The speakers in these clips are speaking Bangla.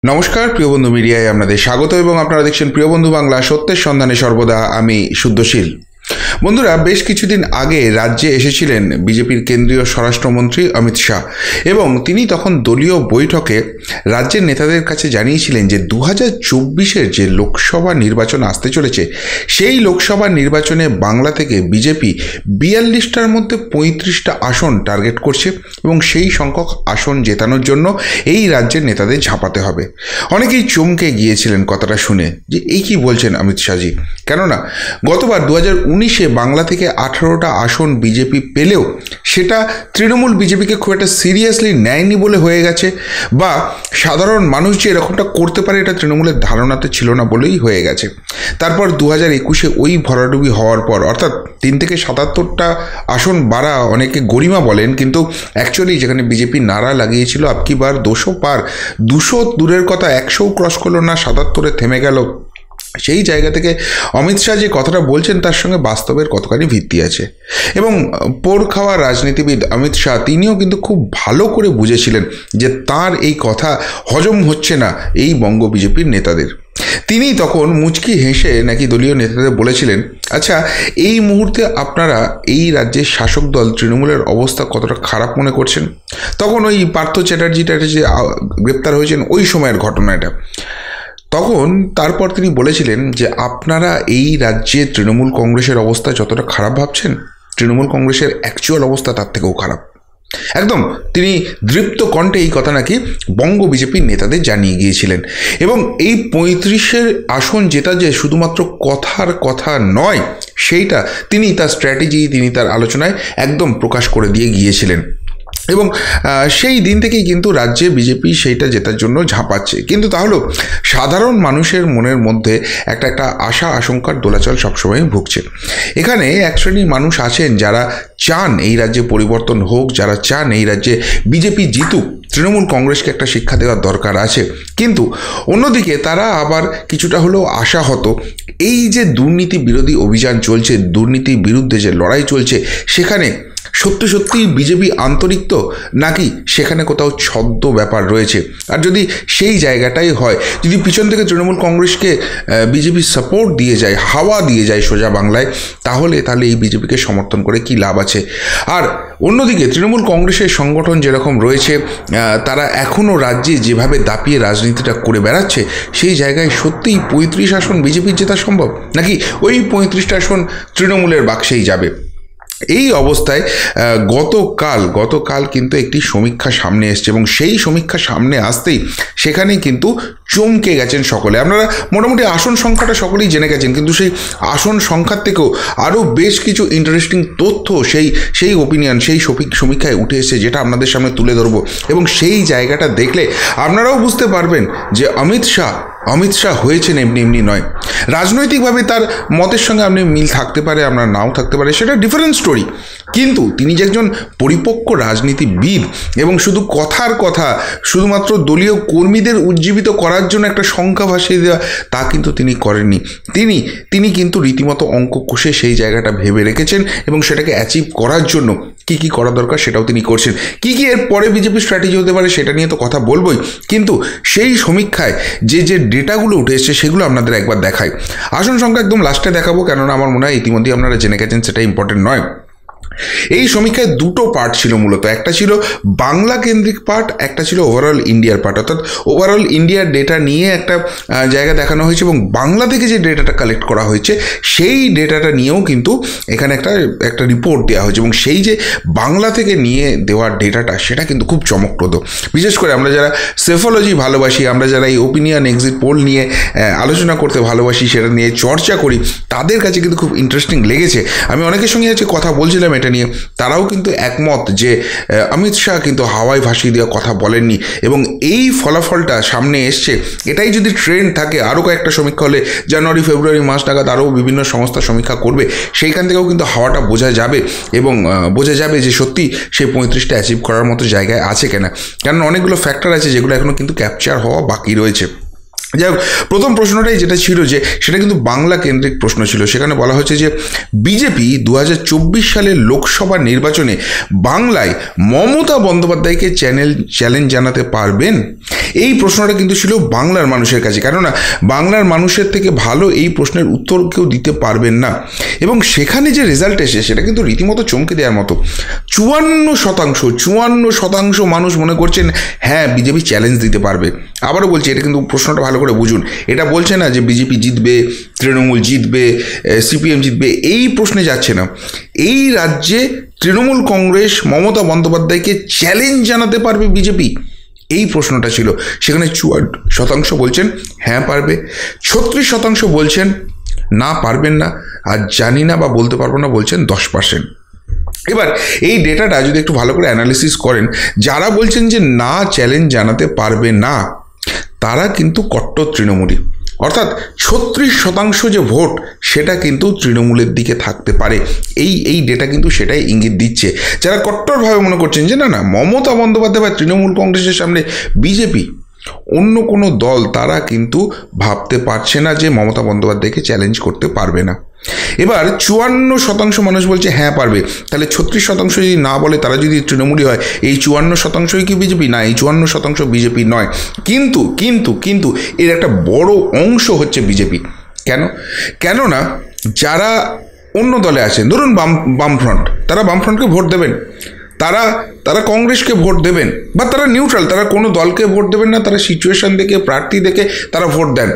নমস্কার প্রিয় বন্ধু মিডিয়ায় আপনাদের স্বাগত এবং আপনারা দেখছেন প্রিয় বন্ধু বাংলা সত্যের সন্ধানে সর্বদা আমি শুদ্ধশীল। বন্ধুরা, বেশ কিছুদিন আগে রাজ্যে এসেছিলেন বিজেপির কেন্দ্রীয় স্বরাষ্ট্রমন্ত্রী অমিত শাহ এবং তিনি তখন দলীয় বৈঠকে রাজ্যের নেতাদের কাছে জানিয়েছিলেন যে 2024-এর যে লোকসভা নির্বাচন আসতে চলেছে সেই লোকসভা নির্বাচনে বাংলা থেকে বিজেপি 42টার মধ্যে 35টা আসন টার্গেট করছে এবং সেই সংখ্যক আসন জেতানোর জন্য এই রাজ্যের নেতাদের ঝাঁপাতে হবে। অনেকেই চমকে গিয়েছিলেন কথাটা শুনে যে এই কি বলছেন অমিত শাহজি, কেননা গতবার 2019-এ বাংলা থেকে 18টা আসন বিজেপি পেলেও সেটা তৃণমূল বিজেপিকে খুব একটা সিরিয়াসলি নেয়নি বলে হয়ে গেছে, বা সাধারণ মানুষ যে এরকমটা করতে পারে এটা তৃণমূলের ধারণাতে ছিল না বলেই হয়ে গেছে। তারপর 2021-এ ওই ভরাডুবি হওয়ার পর অর্থাৎ 3 থেকে 77টা আসন বাড়া অনেকে গরিমা বলেন, কিন্তু অ্যাকচুয়ালি যেখানে বিজেপি নারা লাগিয়েছিল আপকি বার 200 পার, 200 দূরের কথা 100 ক্রস করলো না, 77-এ থেমে গেল, সেই জায়গা থেকে অমিত শাহ যে কথাটা বলছেন তার সঙ্গে বাস্তবের কতখানি ভিত্তি আছে। এবং পোড় খাওয়া রাজনীতিবিদ অমিত শাহ তিনিও কিন্তু খুব ভালো করে বুঝেছিলেন যে তার এই কথা হজম হচ্ছে না এই বঙ্গ বিজেপির নেতাদের। তিনি তখন মুচকি হেসে নাকি দলীয় নেতাদের বলেছিলেন, আচ্ছা এই মুহূর্তে আপনারা এই রাজ্যের শাসক দল তৃণমূলের অবস্থা কতটা খারাপ মনে করছেন। তখন ওই পার্থ চ্যাটার্জিটা যে গ্রেপ্তার হয়েছেন ওই সময়ের ঘটনা এটা। তখন তারপর তিনি বলেছিলেন যে আপনারা এই রাজ্যে তৃণমূল কংগ্রেসের অবস্থা যতটা খারাপ ভাবছেন, তৃণমূল কংগ্রেসের অ্যাকচুয়াল অবস্থা তার থেকেও খারাপ। একদম তিনি দৃপ্ত কণ্ঠে এই কথা নাকি বঙ্গ বিজেপির নেতাদের জানিয়ে গিয়েছিলেন। এবং এই 35-এর আসন জেতা যে শুধুমাত্র কথার কথা নয়, সেইটা তিনি তার স্ট্র্যাটেজি, তিনি তার আলোচনায় একদম প্রকাশ করে দিয়ে গিয়েছিলেন। এবং সেই দিন থেকেই কিন্তু রাজ্যে বিজেপি সেইটা জেতার জন্য ঝাঁপাচ্ছে। কিন্তু তাহলেও সাধারণ মানুষের মনের মধ্যে একটা আশা আশঙ্কার দোলাচল সবসময় ভুগছে। এখানে এক শ্রেণীর মানুষ আছেন যারা চান এই রাজ্যে পরিবর্তন হোক, যারা চান এই রাজ্যে বিজেপি জিতুক, তৃণমূল কংগ্রেসকে একটা শিক্ষা দেওয়ার দরকার আছে। কিন্তু অন্যদিকে তারা আবার কিছুটা হলেও আশাহত এই যে দুর্নীতি বিরোধী অভিযান চলছে, দুর্নীতির বিরুদ্ধে যে লড়াই চলছে, সেখানে সত্যি সত্যি বিজেপি আন্তরিক তো, নাকি সেখানে কোথাও ছদ্ম ব্যাপার রয়েছে। আর যদি সেই জায়গাটাই হয়, যদি পিছন থেকে তৃণমূল কংগ্রেসকে বিজেপি সাপোর্ট দিয়ে যায়, হাওয়া দিয়ে যায় সোজা বাংলায়, তাহলে এই বিজেপিকে সমর্থন করে কি লাভ আছে। আর অন্যদিকে তৃণমূল কংগ্রেসের সংগঠন যেরকম রয়েছে, তারা এখনও রাজ্যে যেভাবে দাপিয়ে রাজনীতিটা করে বেড়াচ্ছে, সেই জায়গায় সত্যিই 35 আসন বিজেপির জেতা সম্ভব, নাকি ওই 35টা আসন তৃণমূলের বাক্সেই যাবে। এই অবস্থায় গতকাল কিন্তু একটি সমীক্ষা সামনে এসছে এবং সেই সমীক্ষা সামনে আসতেই সেখানেই কিন্তু চমকে গেছেন সকলে। আপনারা মোটামুটি আসন সংখ্যাটা সকলেই জেনে গেছেন, কিন্তু সেই আসন সংখ্যার থেকেও আরও বেশ কিছু ইন্টারেস্টিং তথ্য সেই ওপিনিয়ন, সেই সমীক্ষায় উঠে এসেছে, যেটা আপনাদের সামনে তুলে ধরবো। এবং সেই জায়গাটা দেখলে আপনারাও বুঝতে পারবেন যে অমিত শাহ হয়েছেন এমনি নয়। রাজনৈতিকভাবে তার মতের সঙ্গে আপনি মিল থাকতে পারে, আপনার নাও থাকতে পারে, সেটা ডিফারেন্ট স্টোরি, কিন্তু তিনি যে একজন পরিপক্ক রাজনীতিবিদ এবং শুধু কথার কথা শুধুমাত্র দলীয় কর্মীদের উজ্জীবিত করার জন্য একটা সংখ্যা ভাসিয়ে দেওয়া, তা কিন্তু তিনি করেননি। তিনি কিন্তু রীতিমতো অঙ্ক কষে সেই জায়গাটা ভেবে রেখেছেন এবং সেটাকে অ্যাচিভ করার জন্য কি করা দরকার সেটাও তিনি করছেন। কি এর পরে বিজেপির স্ট্র্যাটেজি হতে পারে সেটা নিয়ে তো কথা বলবোই, কিন্তু সেই সমীক্ষায় যে ডেটাগুলো উঠে এসছে সেগুলো আপনাদের একবার দেখাই। আসন সংখ্যা একদম লাস্টে দেখাবো, কেননা আমার মনে হয় ইতিমধ্যেই আপনারা জেনে গেছেন, সেটা ইম্পর্টেন্ট নয়। এই সমীক্ষায় দুটো পার্ট ছিল মূলত, একটা ছিল বাংলা কেন্দ্রিক পার্ট, একটা ছিল ওভারঅল ইন্ডিয়ার পার্ট। অর্থাৎ ওভারঅল ইন্ডিয়ার ডেটা নিয়ে একটা জায়গা দেখানো হয়েছে এবং বাংলা থেকে যে ডেটাটা কালেক্ট করা হয়েছে সেই ডেটাটা নিয়েও কিন্তু এখানে একটা রিপোর্ট দেওয়া হয়েছে। এবং সেই যে বাংলা থেকে নিয়ে দেওয়ার ডেটাটা, সেটা কিন্তু খুব চমকপ্রদ। বিশেষ করে আমরা যারা সেফোলজি ভালোবাসি, আমরা যারা এই ওপিনিয়ন এক্সিট পোল নিয়ে আলোচনা করতে ভালোবাসি, সেটা নিয়ে চর্চা করি, তাদের কাছে কিন্তু খুব ইন্টারেস্টিং লেগেছে। আমি অনেকের সঙ্গে কথা বলছিলাম এটা নিয়ে, তারাও কিন্তু একমত যে অমিত শাহ কিন্তু হাওয়ায় ভাসিয়ে দেওয়া কথা বলেননি। এবং এই ফলাফলটা সামনে এসছে, এটাই যদি ট্রেন্ড থাকে, আরও কয়েকটা সমীক্ষা হলে জানুয়ারি ফেব্রুয়ারি মাস নাগাদ আরও বিভিন্ন সংস্থা সমীক্ষা করবে, সেইখান থেকেও কিন্তু হাওয়াটা বোঝা যাবে এবং বোঝা যাবে যে সত্যি সেই 35টা অ্যাচিভ করার মতো জায়গায় আছে কেন অনেকগুলো ফ্যাক্টর আছে যেগুলো এখনও কিন্তু ক্যাপচার হওয়া বাকি রয়েছে। যাই হোক, প্রথম প্রশ্নটাই যেটা ছিল যে সেটা কিন্তু বাংলা কেন্দ্রিক প্রশ্ন ছিল। সেখানে বলা হচ্ছে যে বিজেপি 2024 সালের লোকসভা নির্বাচনে বাংলায় মমতা বন্দ্যোপাধ্যায়কে চ্যালেঞ্জ জানাতে পারবেন। এই প্রশ্নটা কিন্তু ছিল বাংলার মানুষের কাছে, কেননা বাংলার মানুষের থেকে ভালো এই প্রশ্নের উত্তর কেউ দিতে পারবেন না। এবং সেখানে যে রেজাল্ট এসে সেটা কিন্তু রীতিমতো চমকে দেওয়ার মতো। 54% মানুষ মনে করছেন হ্যাঁ বিজেপি চ্যালেঞ্জ দিতে পারবে। আবারও বলছি, এটা কিন্তু প্রশ্নটা ভালো করে বুঝুন। এটা বলছে না যে বিজেপি জিতবে, তৃণমূল জিতবে, সিপিএম জিতবে, এই প্রশ্নে যাচ্ছে না। এই রাজ্যে তৃণমূল কংগ্রেস মমতা বন্দ্যোপাধ্যায়কে চ্যালেঞ্জ জানাতে পারবে বিজেপি, এই প্রশ্নটা ছিল। সেখানে 54% বলছেন হ্যাঁ পারবে, 36% বলছেন না পারবেন না, আর জানি না বা বলতে পারবো না বলছেন 10%। এবার এই ডেটাটা যদি একটু ভালো করে অ্যানালিসিস করেন, যারা বলছেন যে না চ্যালেঞ্জ জানাতে পারবে না তারা কিন্তু কট্টর তৃণমূলী, অর্থাৎ 36% যে ভোট সেটা কিন্তু তৃণমূলের দিকে থাকতে পারে। এই ডেটা কিন্তু সেটাই ইঙ্গিত দিচ্ছে। যারা কট্টরভাবে মনে করছেন যে না মমতা বন্দ্যোপাধ্যায় বা তৃণমূল কংগ্রেসের সামনে বিজেপি অন্য কোনো দল, তারা কিন্তু ভাবতে পারছে না যে মমতা বন্দ্যোপাধ্যায়কে চ্যালেঞ্জ করতে পারবে না। এবার 54% মানুষ বলছে হ্যাঁ পারবে, তাহলে 36% যদি না বলে, তারা যদি তৃণমূলী হয়, এই 54%ই কি বিজেপি? না, এই 54% বিজেপি নয়। কিন্তু এর একটা বড় অংশ হচ্ছে বিজেপি। কেননা যারা অন্য দলে আছেন, ধরুন বামফ্রন্ট, তারা বামফ্রন্টকে ভোট দেবেন, তারা কংগ্রেসকে ভোট দেবেন, বা তারা নিউট্রাল, তারা কোনো দলকে ভোট দেবেন না, তারা সিচুয়েশন দেখে, প্রার্থী দেখে তারা ভোট দেন।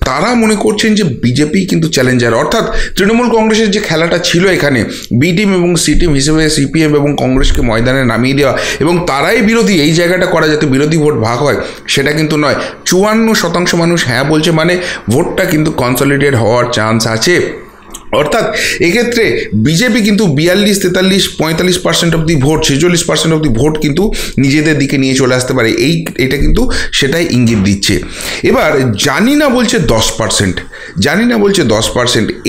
তারা মনে করছেন যে বিজেপি কিন্তু চ্যালেঞ্জার, অর্থাৎ তৃণমূল কংগ্রেসের যে খেলাটা ছিল এখানে বি টিম এবং সি টিম হিসেবে সিপিএম এবং কংগ্রেসকে ময়দানে নামিয়ে দেওয়া এবং তারাই বিরোধী, এই জায়গাটা করা যাতে বিরোধী ভোট ভাগ হয়, সেটা কিন্তু নয়। 54% মানুষ হ্যাঁ বলছে, মানে ভোটটা কিন্তু কনসলিডেট হওয়ার চান্স আছে। অর্থাৎ এক্ষেত্রে বিজেপি কিন্তু 42, 43, 45% of the vote, 46% of the vote কিন্তু নিজেদের দিকে নিয়ে চলে আসতে পারে। এটা কিন্তু সেটাই ইঙ্গিত দিচ্ছে। এবার জানি না বলছে 10%,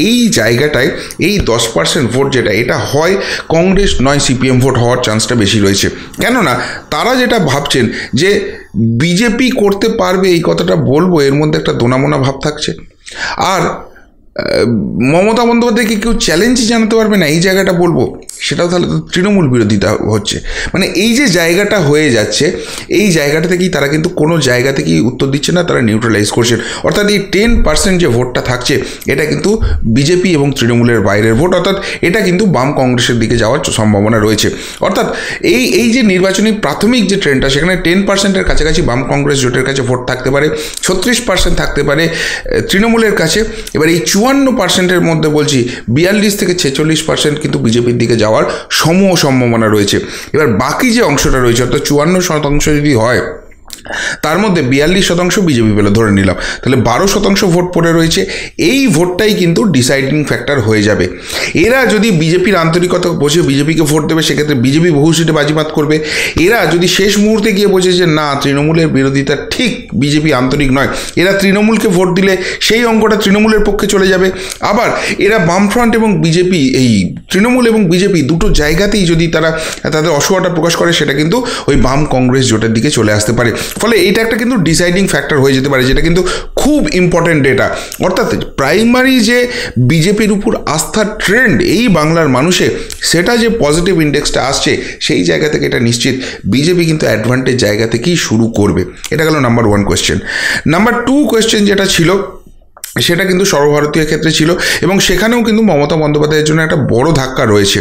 এই জায়গাটায় এই 10% ভোট যেটা, এটা হয় কংগ্রেস নয় সিপিএম ভোট হওয়ার চান্সটা বেশি রয়েছে। কেননা তারা যেটা ভাবছেন যে বিজেপি করতে পারবে, এই কথাটা বলবো, এর মধ্যে একটা দোনামোনা ভাব থাকছে। আর মমতা বন্দ্যোপাধ্যায়কে কেউ চ্যালেঞ্জই জানাতে পারবে না, এই জায়গাটা বলবো, সেটাও তাহলে তো তৃণমূল বিরোধিতা হচ্ছে। মানে এই যে জায়গাটা হয়ে যাচ্ছে, এই জায়গাটা থেকেই তারা কিন্তু কোনো জায়গা থেকেই উত্তর দিচ্ছে না, তারা নিউট্রালাইজ করছেন। অর্থাৎ এই 10% যে ভোটটা থাকছে, এটা কিন্তু বিজেপি এবং তৃণমূলের বাইরের ভোট, অর্থাৎ এটা কিন্তু বাম কংগ্রেসের দিকে যাওয়ার সম্ভাবনা রয়েছে। অর্থাৎ এই যে নির্বাচনী প্রাথমিক যে ট্রেন্ডটা, সেখানে 10%-এর কাছাকাছি বাম কংগ্রেস জোটের কাছে ভোট থাকতে পারে, 36% থাকতে পারে তৃণমূলের কাছে। এবার এই 54%-এর মধ্যে বলছি 42 থেকে 46% কিন্তু বিজেপির দিকে যাওয়ার সম্ভাবনা রয়েছে। এবার বাকি যে অংশটা রয়েছে, অর্থাৎ 54% যদি হয়, তার মধ্যে 42% বিজেপি পেল ধরে নিলাম, তাহলে 12% ভোট পড়ে রয়েছে। এই ভোটটাই কিন্তু ডিসাইডিং ফ্যাক্টর হয়ে যাবে। এরা যদি বিজেপির আন্তরিকতা বোঝে বিজেপিকে ভোট দেবে, সেক্ষেত্রে বিজেপি বহু সিটে বাজিমাত করবে। এরা যদি শেষ মুহূর্তে গিয়ে বোঝে যে না তৃণমূলের বিরোধিতা ঠিক, বিজেপি আন্তরিক নয়, এরা তৃণমূলকে ভোট দিলে সেই অঙ্কটা তৃণমূলের পক্ষে চলে যাবে। আবার এরা বামফ্রন্ট এবং বিজেপি, এই তৃণমূল এবং বিজেপি দুটো জায়গাতেই যদি তারা তাদের অসহায়তা প্রকাশ করে, সেটা কিন্তু ওই বাম কংগ্রেস জোটের দিকে চলে আসতে পারে। ফলে এইটা একটা কিন্তু ডিসাইডিং ফ্যাক্টর হয়ে যেতে পারে, যেটা কিন্তু খুব ইম্পর্টেন্ট ডেটা। অর্থাৎ প্রাইমারি যে বিজেপির উপর আস্থার ট্রেন্ড এই বাংলার মানুষে, সেটা যে পজিটিভ ইন্ডেক্সটা আসছে, সেই জায়গা থেকে এটা নিশ্চিত বিজেপি কিন্তু অ্যাডভান্টেজ জায়গা থেকেই শুরু করবে। এটা গেল নাম্বার 1 কোয়েশ্চেন। নাম্বার 2 কোয়েশ্চেন যেটা ছিল, সেটা কিন্তু সর্বভারতীয় ক্ষেত্রে ছিল, এবং সেখানেও কিন্তু মমতা বন্দ্যোপাধ্যায়ের জন্য একটা বড় ধাক্কা রয়েছে।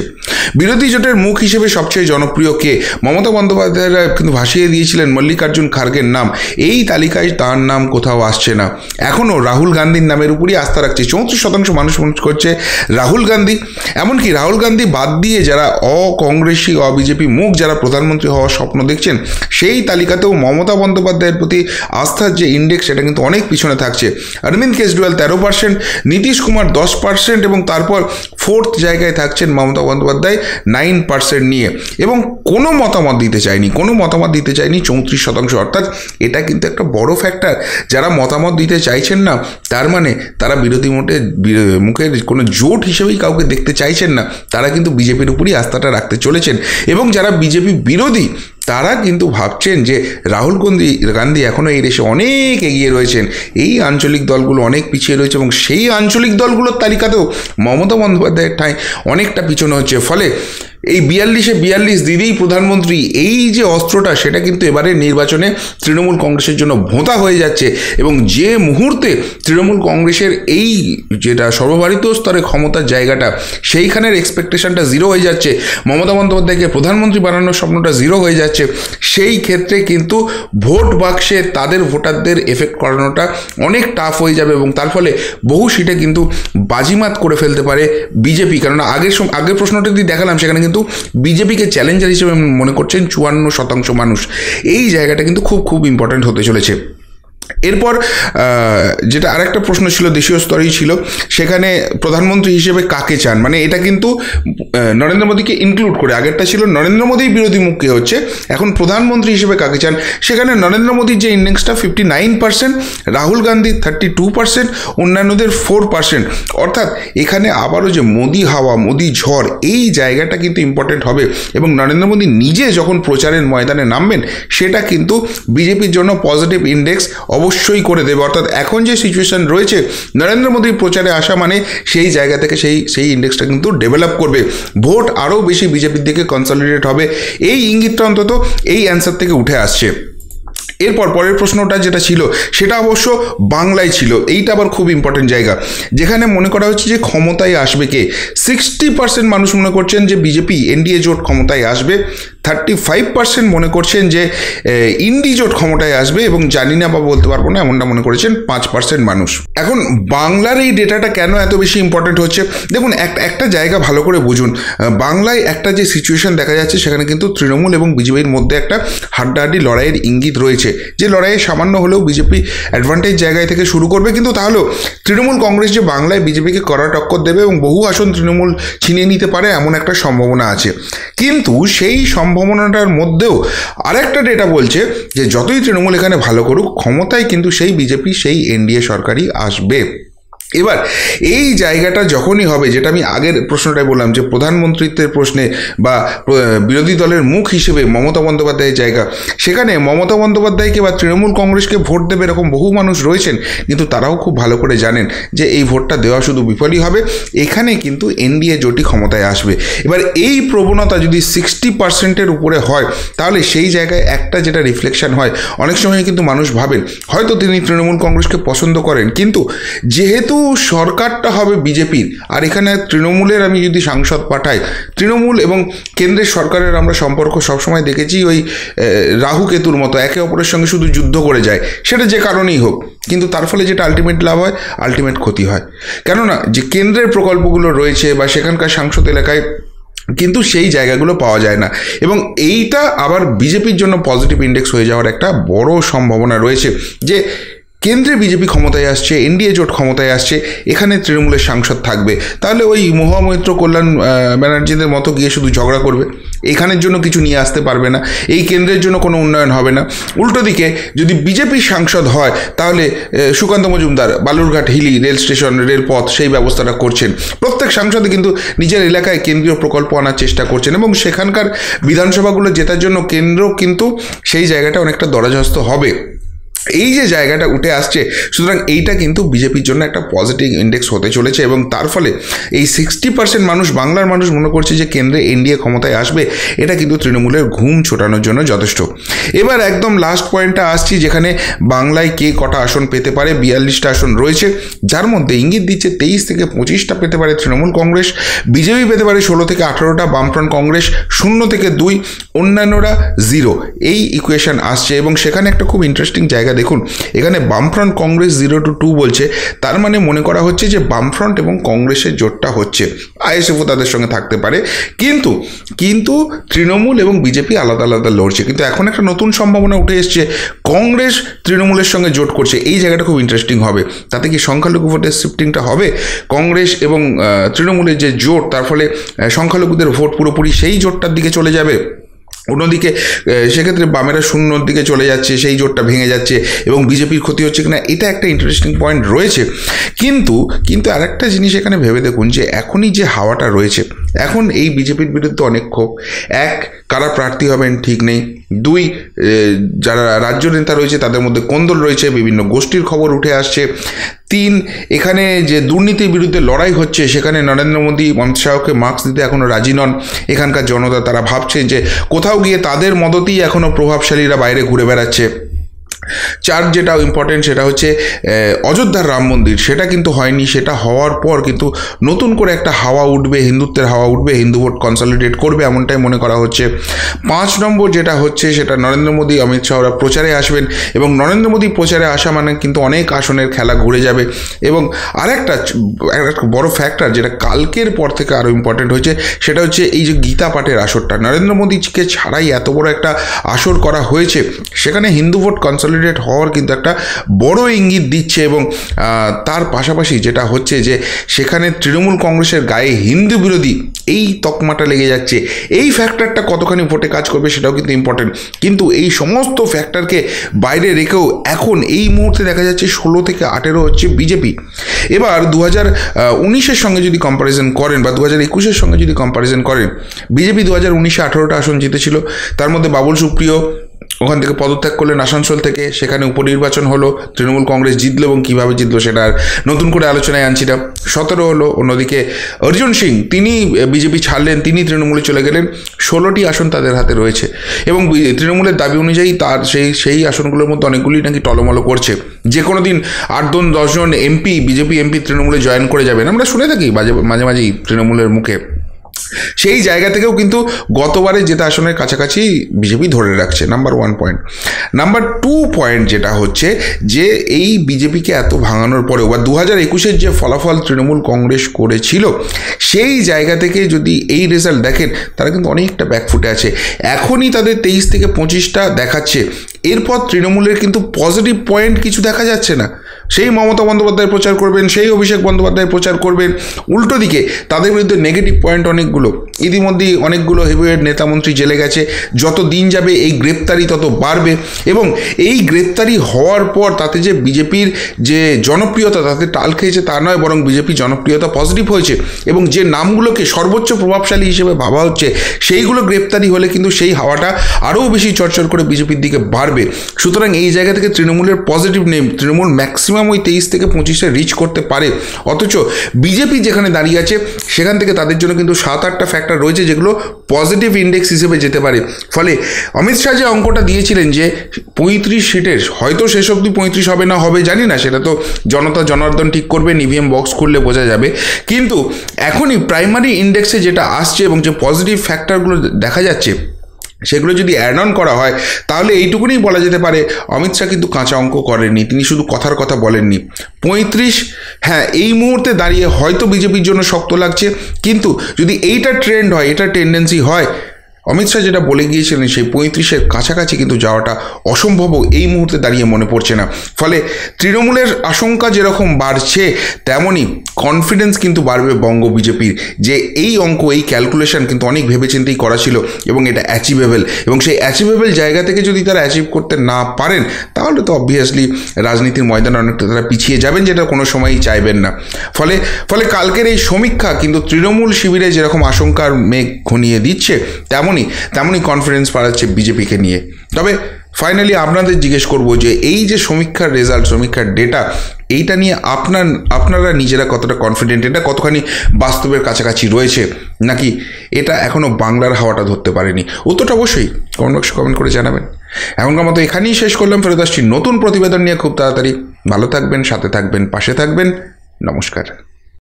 বিরোধী জোটের মুখ হিসেবে সবচেয়ে জনপ্রিয় কে? মমতা বন্দ্যোপাধ্যায়রা কিন্তু ভাসিয়ে দিয়েছিলেন মল্লিকার্জুন খার্গের নাম, এই তালিকায় তার নাম কোথাও আসছে না। এখনও রাহুল গান্ধীর নামের উপরই আস্থা রাখছে 34% মানুষ মনে করছে রাহুল গান্ধী। এমনকি রাহুল গান্ধী বাদ দিয়ে যারা অকংগ্রেসী অবিজেপি মুখ, যারা প্রধানমন্ত্রী হওয়ার স্বপ্ন দেখছেন, সেই তালিকাতেও মমতা বন্দ্যোপাধ্যায়ের প্রতি আস্থার যে ইন্ডেক্স, সেটা কিন্তু অনেক পিছনে থাকছে। অরবিন্দ কেজরিওয়াল 13%, নীতিশ কুমার 10%, এবং তারপর 4th জায়গায় থাকছেন মমতা বন্দ্যোপাধ্যায় 9% নিয়ে, এবং কোনো মতামত দিতে চায়নি 34%। অর্থাৎ এটা কিন্তু একটা বড় ফ্যাক্টর। যারা মতামত দিতে চাইছেন না, তার মানে তারা বিরোধী মুখের কোনো জোট হিসেবেই কাউকে দেখতে চাইছেন না, তারা কিন্তু বিজেপির উপরই আস্থাটা রাখতে চলেছেন। এবং যারা বিজেপি বিরোধী, তারা কিন্তু ভাবছেন যে রাহুল গান্ধী এখনও এই দেশে অনেক এগিয়ে রয়েছেন, এই আঞ্চলিক দলগুলো অনেক পিছিয়ে রয়েছে এবং সেই আঞ্চলিক দলগুলোর তালিকাতেও মমতা বন্দ্যোপাধ্যায়ের ঠাঁই অনেকটা পিছনে হচ্ছে। ফলে এই 42 দিদিই প্রধানমন্ত্রী, এই যে অস্ত্রটা, সেটা কিন্তু এবারে নির্বাচনে তৃণমূল কংগ্রেসের জন্য ভোঁতা হয়ে যাচ্ছে। এবং যে মুহূর্তে তৃণমূল কংগ্রেসের এই যেটা সর্বভারতীয় স্তরে ক্ষমতার জায়গাটা, সেইখানের এক্সপেকটেশনটা জিরো হয়ে যাচ্ছে, মমতা বন্দ্যোপাধ্যায়কে প্রধানমন্ত্রী বানানোর স্বপ্নটা জিরো হয়ে যাচ্ছে, সেই ক্ষেত্রে কিন্তু ভোট বাক্সে তাদের ভোটারদের এফেক্ট করানোটা অনেক টাফ হয়ে যাবে এবং তার ফলে বহু সিটে কিন্তু বাজিমাত করে ফেলতে পারে বিজেপি। কেননা আগের প্রশ্নটা যদি দেখালাম, সেখানে কিন্তু বিজেপিকে চ্যালেঞ্জার হিসেবে মনে করছেন 54% মানুষ। এই জায়গাটা কিন্তু খুব ইম্পর্ট্যান্ট হতে চলেছে। এরপর যেটা আরেকটা প্রশ্ন ছিল, দেশীয় স্তরেই ছিল, সেখানে প্রধানমন্ত্রী হিসেবে কাকে চান, মানে এটা কিন্তু নরেন্দ্র মোদীকে ইনক্লুড করে। আগেরটা ছিল নরেন্দ্র মোদীই বিরোধী মুখ কে হচ্ছে, এখন প্রধানমন্ত্রী হিসেবে কাকে চান। সেখানে নরেন্দ্র মোদীর যে ইন্ডেক্সটা 59%, রাহুল গান্ধী 32%, অন্যান্যদের 4%। অর্থাৎ এখানে আবারও যে মোদী হাওয়া, মোদী ঝড়, এই জায়গাটা কিন্তু ইম্পর্টেন্ট হবে এবং নরেন্দ্র মোদী নিজে যখন প্রচারের ময়দানে নামবেন, সেটা কিন্তু বিজেপির জন্য পজিটিভ ইন্ডেক্স অবশ্যই করে দেবে। অর্থাৎ এখন যে সিচুয়েশন রয়েছে, নরেন্দ্র মোদীর প্রচারে আসা মানে সেই জায়গা থেকে সেই ইন্ডেক্সটা কিন্তু ডেভেলপ করবে, ভোট আরও বেশি বিজেপির দিকে কনসলিডেট হবে, এই ইঙ্গিতটা অন্তত এই অ্যান্সার থেকে উঠে আসছে। এরপর পরের প্রশ্নটা যেটা ছিল, সেটা অবশ্য বাংলায় ছিল। এইটা আবার খুব ইম্পর্টেন্ট জায়গা, যেখানে মনে করা হচ্ছে যে ক্ষমতায় আসবে কে। 60% মানুষ মনে করছেন যে বিজেপি এনডিএ জোট ক্ষমতায় আসবে, 35% মনে করছেন যে ইন্ডি জোট ক্ষমতায় আসবে এবং জানি না বা বলতে পারবো না, এমনটা মনে করেছেন 5% মানুষ। এখন বাংলার এই ডেটাটা কেন এত বেশি ইম্পর্টেন্ট হচ্ছে, দেখুন একটা জায়গা ভালো করে বুঝুন। বাংলায় একটা যে সিচুয়েশন দেখা যাচ্ছে, সেখানে কিন্তু তৃণমূল এবং বিজেপির মধ্যে একটা হাড্ডাহাড্ডি লড়াইয়ের ইঙ্গিত রয়েছে, যে লড়াইয়ে সামান্য হলেও বিজেপি অ্যাডভান্টেজ জায়গায় থেকে শুরু করবে, কিন্তু তাহলেও তৃণমূল কংগ্রেস যে বাংলায় বিজেপিকে কড়া টক্কর দেবে এবং বহু আসন তৃণমূল ছিনিয়ে নিতে পারে, এমন একটা সম্ভাবনা আছে। কিন্তু সেই সম্ভাবনাটার মধ্যেও আরেকটা ডেটা বলছে যে যতই তৃণমূল এখানে ভালো করুক, ক্ষমতায় কিন্তু সেই বিজেপি, সেই এনডিএ সরকারই আসবে। এবার এই জায়গাটা যখনই হবে, যেটা আমি আগের প্রশ্নটাই বললাম, যে প্রধানমন্ত্রীত্বের প্রশ্নে বা বিরোধী দলের মুখ হিসেবে মমতা বন্দ্যোপাধ্যায়ের জায়গা, সেখানে মমতা বন্দ্যোপাধ্যায়কে বা তৃণমূল কংগ্রেসকে ভোট দেবে এরকম বহু মানুষ রয়েছেন, কিন্তু তারাও খুব ভালো করে জানেন যে এই ভোটটা দেওয়া শুধু বিফলই হবে, এখানে কিন্তু এনডিএ জোটই ক্ষমতায় আসবে। এবার এই প্রবণতা যদি 60%-এর উপরে হয়, তাহলে সেই জায়গায় একটা যেটা রিফ্লেকশন হয়, অনেক সময় কিন্তু মানুষ ভাবেন হয়তো তিনি তৃণমূল কংগ্রেসকে পছন্দ করেন, কিন্তু যেহেতু সরকারটা হবে বিজেপির, আর এখানে তৃণমূলের আমি যদি সাংসদ পাঠাই, তৃণমূল এবং কেন্দ্রের সরকারের আমরা সম্পর্ক সবসময় দেখেছি ওই রাহু কেতুর মতো, একে অপরের সঙ্গে শুধু যুদ্ধ করে যায়, সেটা যে কারণেই হোক, কিন্তু তার ফলে যেটা আলটিমেট লাভ হয়, আলটিমেট ক্ষতি হয়। কেননা যে কেন্দ্রের প্রকল্পগুলো রয়েছে বা সেখানকার সাংসদ এলাকায় কিন্তু সেই জায়গাগুলো পাওয়া যায় না, এবং এইটা আবার বিজেপির জন্য পজিটিভ ইন্ডেক্স হয়ে যাওয়ার একটা বড় সম্ভাবনা রয়েছে, যে কেন্দ্রে বিজেপি ক্ষমতায় আসছে, এনডিএ জোট ক্ষমতায় আসছে, এখানে তৃণমূলের সাংসদ থাকবে, তাহলে ওই মহামৈত্র কল্যাণ ব্যানার্জিদের মতো গিয়ে শুধু ঝগড়া করবে, এখানের জন্য কিছু নিয়ে আসতে পারবে না, এই কেন্দ্রের জন্য কোনো উন্নয়ন হবে না। উল্টো দিকে যদি বিজেপির সাংসদ হয়, তাহলে সুকান্ত মজুমদার বালুরঘাট হিলি রেল স্টেশন, রেলপথ, সেই ব্যবস্থাটা করছেন। প্রত্যেক সাংসদই কিন্তু নিজের এলাকায় কেন্দ্রীয় প্রকল্প আনার চেষ্টা করছেন এবং সেখানকার বিধানসভাগুলো জেতার জন্য কেন্দ্র কিন্তু সেই জায়গাটা অনেকটা দরাজহস্ত হবে। এই যে জায়গাটা উঠে আসছে, সুতরাং এইটা কিন্তু বিজেপির জন্য একটা পজিটিভ ইন্ডেক্স হতে চলেছে এবং তার ফলে এই 60% মানুষ, বাংলার মানুষ মনে করছে যে কেন্দ্রে এনডিএ ক্ষমতায় আসবে, এটা কিন্তু তৃণমূলের ঘুম ছোটানোর জন্য যথেষ্ট। এবার একদম লাস্ট পয়েন্টটা আসছি, যেখানে বাংলায় কে কটা আসন পেতে পারে। 42টা আসন রয়েছে, যার মধ্যে ইঙ্গিত দিচ্ছে 23 থেকে 25টা পেতে পারে তৃণমূল কংগ্রেস, বিজেপি পেতে পারে 16 থেকে 18টা, বামফ্রন্ট কংগ্রেস 0 থেকে 2, অন্যান্যরা 0। এই ইকুয়েশন আসছে এবং সেখানে একটা খুব ইন্টারেস্টিং জায়গা দেখুন, এখানে বামফ্রন্ট কংগ্রেস 0 to 2 বলছে, তার মানে মনে করা হচ্ছে যে বামফ্রন্ট এবং কংগ্রেসের জোটটা হচ্ছে, আইএসএফও তাদের সঙ্গে থাকতে পারে, কিন্তু তৃণমূল এবং বিজেপি আলাদা আলাদা লড়ছে। কিন্তু এখন একটা নতুন সম্ভাবনা উঠে এসছে, কংগ্রেস তৃণমূলের সঙ্গে জোট করছে, এই জায়গাটা খুব ইন্টারেস্টিং হবে। তাতে কি সংখ্যালঘু ভোটের শিফটিংটা হবে? কংগ্রেস এবং তৃণমূলের যে জোট, তার ফলে সংখ্যালঘুদের ভোট পুরোপুরি সেই জোটটার দিকে চলে যাবে। অন্যদিকে সেক্ষেত্রে বামেরা 0-র দিকে চলে যাচ্ছে, সেই জোটটা ভেঙে যাচ্ছে এবং বিজেপির ক্ষতি হচ্ছে কিনা, এটা একটা ইন্টারেস্টিং পয়েন্ট রয়েছে। কিন্তু আরেকটা জিনিস এখানে ভেবে দেখুন, যে এখনই যে হাওয়াটা রয়েছে, এখন এই বিজেপির বিরুদ্ধে অনেক ক্ষোভ। এক, কারা প্রার্থী হবেন ঠিক নেই। দুই, যারা রাজ্য নেতা রয়েছে তাদের মধ্যে কোন্দল রয়েছে, বিভিন্ন গোষ্ঠীর খবর উঠে আসছে। তিন, এখানে যে দুর্নীতির বিরুদ্ধে লড়াই হচ্ছে সেখানে নরেন্দ্র মোদী অমিত শাহকে মার্কস দিতে এখনও রাজি নন এখানকার জনতা। তারা ভাবছে যে কোথাও গিয়ে তাদের মদতেই এখনও প্রভাবশালীরা বাইরে ঘুরে বেড়াচ্ছে। চার, যেটা ইম্পর্টেন্ট সেটা হচ্ছে অযোধ্যার রাম মন্দির, সেটা কিন্তু হয়নি। সেটা হওয়ার পর কিন্তু নতুন করে একটা হাওয়া উঠবে, হিন্দুত্বের হাওয়া উঠবে, হিন্দু ভোট কনসলিডেট করবে এমনটাই মনে করা হচ্ছে। 5 নম্বর যেটা হচ্ছে সেটা নরেন্দ্র মোদী অমিত শাহরা প্রচারে আসবেন, এবং নরেন্দ্র মোদী প্রচারে আসা মানে কিন্তু অনেক আসনের খেলা ঘুরে যাবে। এবং আরেকটা বড় ফ্যাক্টর যেটা কালকের পর থেকে আরও ইম্পর্টেন্ট হয়েছে সেটা হচ্ছে এই যে গীতা পাঠের আসরটা নরেন্দ্র মোদীকে ছাড়াই এত বড় একটা আসর করা হয়েছে, সেখানে হিন্দু ভোট কনসলিডেট হওয়ার কিন্তু একটা বড় ইঙ্গিত দিচ্ছে। এবং তার পাশাপাশি যেটা হচ্ছে যে সেখানে তৃণমূল কংগ্রেসের গায়ে হিন্দু বিরোধী এই তকমাটা লেগে যাচ্ছে, এই ফ্যাক্টরটা কতখানি ভোটে কাজ করবে সেটাও কিন্তু ইম্পর্টেন্ট। কিন্তু এই সমস্ত ফ্যাক্টরকে বাইরে রেখেও এখন এই মুহূর্তে দেখা যাচ্ছে 16 থেকে 18 হচ্ছে বিজেপি। এবার 2019-এর সঙ্গে যদি কম্প্যারিজন করেন বা 2021-এর সঙ্গে যদি কম্প্যারিজন করেন, বিজেপি 2019-এ 18টা আসন জিতেছিল, তার মধ্যে বাবুল সুপ্রিয় ওখান থেকে পদত্যাগ করলেন আসানসোল থেকে, সেখানে উপনির্বাচন হলো, তৃণমূল কংগ্রেস জিতলো এবং কীভাবে জিতলো সেটা আর নতুন করে আলোচনায় আনছি না। 17 হলো। অন্যদিকে অর্জুন সিং তিনি বিজেপি ছাড়লেন, তিনি তৃণমূলে চলে গেলেন, 16টি আসন তাদের হাতে রয়েছে এবং তৃণমূলের দাবি অনুযায়ী তার সেই আসনগুলোর মধ্যে অনেকগুলি নাকি টলমলো করছে, যে কোনো দিন 8-10 জন এমপি, বিজেপি এমপি তৃণমূলে জয়েন করে যাবেন, আমরা শুনে থাকি মাঝে মাঝেই তৃণমূলের মুখে। সেই জায়গা থেকেও কিন্তু গতবারে যেটা আসনের কাছাকাছি বিজেপি ধরে রাখছে, নাম্বার 1 পয়েন্ট। নাম্বার 2 পয়েন্ট যেটা হচ্ছে যে এই বিজেপিকে এত ভাঙানোর পরেও বা 2021-এর যে ফলাফল তৃণমূল কংগ্রেস করেছিল সেই জায়গা থেকে যদি এই রেজাল্ট দেখেন, তারা কিন্তু অনেকটা ব্যাকফুটে আছে। এখনই তাদের 23 থেকে 25টা দেখাচ্ছে, এরপর তৃণমূলের কিন্তু পজিটিভ পয়েন্ট কিছু দেখা যাচ্ছে না। সেই মমতা বন্দ্যোপাধ্যায় প্রচার করবেন, সেই অভিষেক বন্দ্যোপাধ্যায় প্রচার করবেন, উল্টো দিকে তাদের বিরুদ্ধে নেগেটিভ পয়েন্ট অনেকগুলো। ইতিমধ্যেই অনেকগুলো হেভিওয়েট নেতামন্ত্রী জেলে গেছে, যত দিন যাবে এই গ্রেপ্তারি তত বাড়বে, এবং এই গ্রেপ্তারি হওয়ার পর তাতে যে বিজেপির যে জনপ্রিয়তা তাতে টাল খেয়েছে তা নয়, বরং বিজেপি জনপ্রিয়তা পজিটিভ হয়েছে, এবং যে নামগুলোকে সর্বোচ্চ প্রভাবশালী হিসেবে ভাবা হচ্ছে সেইগুলো গ্রেপ্তারি হলে কিন্তু সেই হাওয়াটা আরও বেশি চরচর করে বিজেপির দিকে বাড়বে। সুতরাং এই জায়গা থেকে তৃণমূলের পজিটিভ নেম, তৃণমূল ম্যাক্সিমাম ওই 23 থেকে 25-এ রিচ করতে পারে, অথচ বিজেপি যেখানে দাঁড়িয়ে আছে সেখান থেকে তাদের জন্য কিন্তু 7-8টা ফ্যাক্টর রয়েছে যেগুলো পজিটিভ ইন্ডেক্স হিসেবে যেতে পারে। ফলে অমিত শাহ যে অঙ্কটা দিয়েছিলেন যে 35 সিটের, হয়তো শেষ অবধি 35 হবে না হবে জানি না, সেটা তো জনতা জনার্দন ঠিক করবে, ইভিএম বক্স খুললে বোঝা যাবে। কিন্তু এখনই প্রাইমারি ইন্ডেক্সে যেটা আসছে এবং যে পজিটিভ ফ্যাক্টরগুলো দেখা যাচ্ছে সেগুলো যদি অ্যাড অন করা হয় তাহলে এইটুকুনি বলা যেতে পারে অমিত শাহ কিন্তু কাঁচা অঙ্ক করেননি, তিনি শুধু কথার কথা বলেননি। 35, হ্যাঁ এই মুহূর্তে দাঁড়িয়ে হয়তো বিজেপির জন্য শক্ত লাগছে, কিন্তু যদি এইটা ট্রেন্ড হয়, এটা টেন্ডেন্সি হয়, অমিত শাহ যেটা বলে গিয়েছিলেন সেই 35-এর কাছাকাছি কিন্তু যাওয়াটা অসম্ভবও এই মুহূর্তে দাঁড়িয়ে মনে পড়ছে না। ফলে তৃণমূলের আশঙ্কা যেরকম বাড়ছে তেমনই কনফিডেন্স কিন্তু বাড়বে বঙ্গ বিজেপির, যে এই অঙ্ক, এই ক্যালকুলেশন কিন্তু অনেক ভেবেচিন্তেই করা ছিল এবং এটা অ্যাচিভেবল, এবং সেই অ্যাচিভেবল জায়গা থেকে যদি তারা অ্যাচিভ করতে না পারেন তাহলে তো অবভিয়াসলি রাজনীতির ময়দানে অনেকটা তারা পিছিয়ে যাবেন, যেটা কোনো সময়ই চাইবেন না। ফলে কালকের এই সমীক্ষা কিন্তু তৃণমূল শিবিরে যেরকম আশঙ্কার মেঘ ঘনিয়ে দিচ্ছে তেমনই কনফিডেন্স বাড়াচ্ছে বিজেপিকে নিয়ে। তবে ফাইনালি আপনাদের জিজ্ঞেস করব যে এই যে সমীক্ষার রেজাল্ট, সমীক্ষার ডেটা, এইটা নিয়ে আপনারা নিজেরা কতটা কনফিডেন্ট, এটা কতখানি বাস্তবের কাছাকাছি রয়েছে, নাকি এটা এখনও বাংলার হাওয়াটা ধরতে পারেনি? উত্তরটা অবশ্যই কমেন্ট বক্সে কমেন্ট করে জানাবেন। এখনকার মতো এখানেই শেষ করলাম, ফেরত আসছি নতুন প্রতিবেদন নিয়ে খুব তাড়াতাড়ি। ভালো থাকবেন, সাথে থাকবেন, পাশে থাকবেন। নমস্কার।